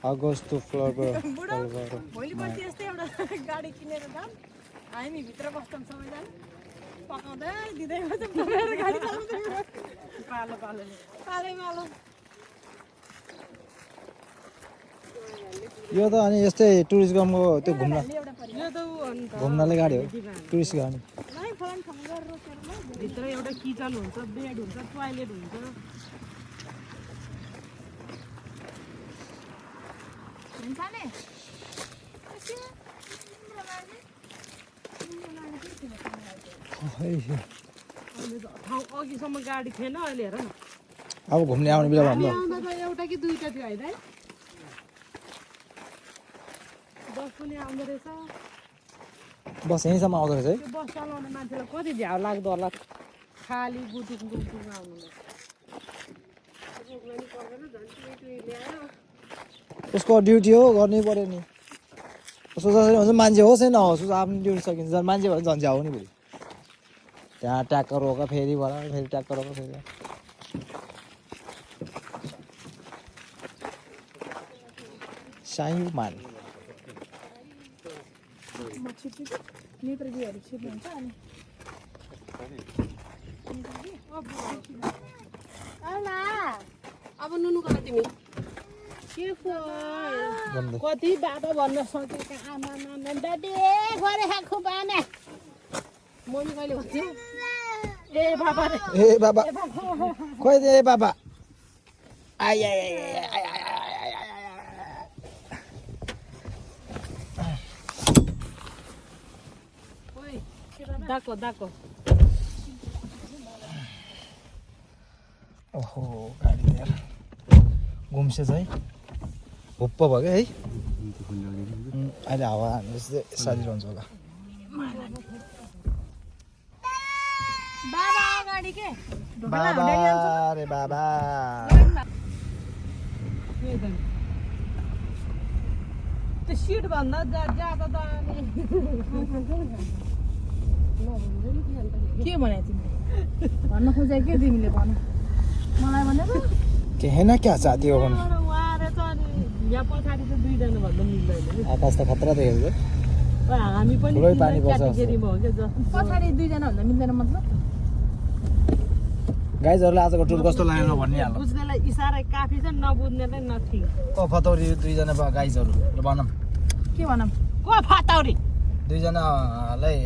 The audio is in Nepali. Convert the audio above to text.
अगस्त फ्लावर भोलिपल्ट यस्तै एउटा गाडी किनेर जाऊँ हामी भित्र बस्छौँ सबैजना पकाउँदै दिँदै गाडी चलाउँदै पालो पालो पालो पालो यो त अनि यस्तै टुरिस्ट गाउँको त्यो घुम्नले गाडी हो टुरिस्ट गाडी भित्र एउटा किचन हुन्छ बेड हुन्छ टोयलेट हुन्छ अघिसम्म गाडी थिएन अहिले हेर न अब घुम्ने आउने बेला भन्दा एउटा कि दुईटा थियो होइन बस पनि आउँदो रहेछ बस यहीँसम्म आउँदो रहेछ है त्यो बस चलाउने मान्छेलाई कति झ्याउ लाग्दो होला खाली गुटुङ गुटुङ आउनु उसको ड्युटी हो गर्नै पर्यो नि उसको मान्छे होस् है नहोस् उसको आफ्नो ड्युटी सकिन्छ झन् मान्छे भयो झन् झ्याउ नि भोलि त्यहाँ ट्याक्कर रोका फेरि भएर फेरि ट्याक्कर रोका फेरि साइमान नेत्रजीहरू छिर्नुहुन्छ अनि अब नुनु कहाँ तिमी कति बाटो भन्न सकेका आमा दादी गरे खाएको बाना मम्मी कहिले भन्थ्यो ए बाबा ए बाबा खोइ दे बाबा आइ आइ दाको दाको ओहो गाडी यार घुम्सेछ है हुप्प भयो क्या है अहिले हावा हान्नु चाहिँ सारिरहन्छ होला बाबा अगाडि के बाबा रे बाबा त्यो सिट भन्दा ज्यादा त के भने तिमीले भन्न खोजे के तिमीले भन मलाई भनेर कहना क्या चाहती हो भने यहाँ पछाडि त दुईजना भन्दा मिल्दैन आकाश त खतरा देखेको हामी पनि ठुलै पानी पर्छ क्याटेगोरीमा हो क्या पछाडि दुईजना भन्दा मिल्दैन मतलब गाइजहरुले आजको टुर कस्तो लाग्यो भनिहाल्नु बुझ्नेलाई इसारा काफी छ नबुझ्नेलाई नथिङ को फतौरी दुईजना गाइजहरु ल भनम के भनम को फतौरी दुईजनालाई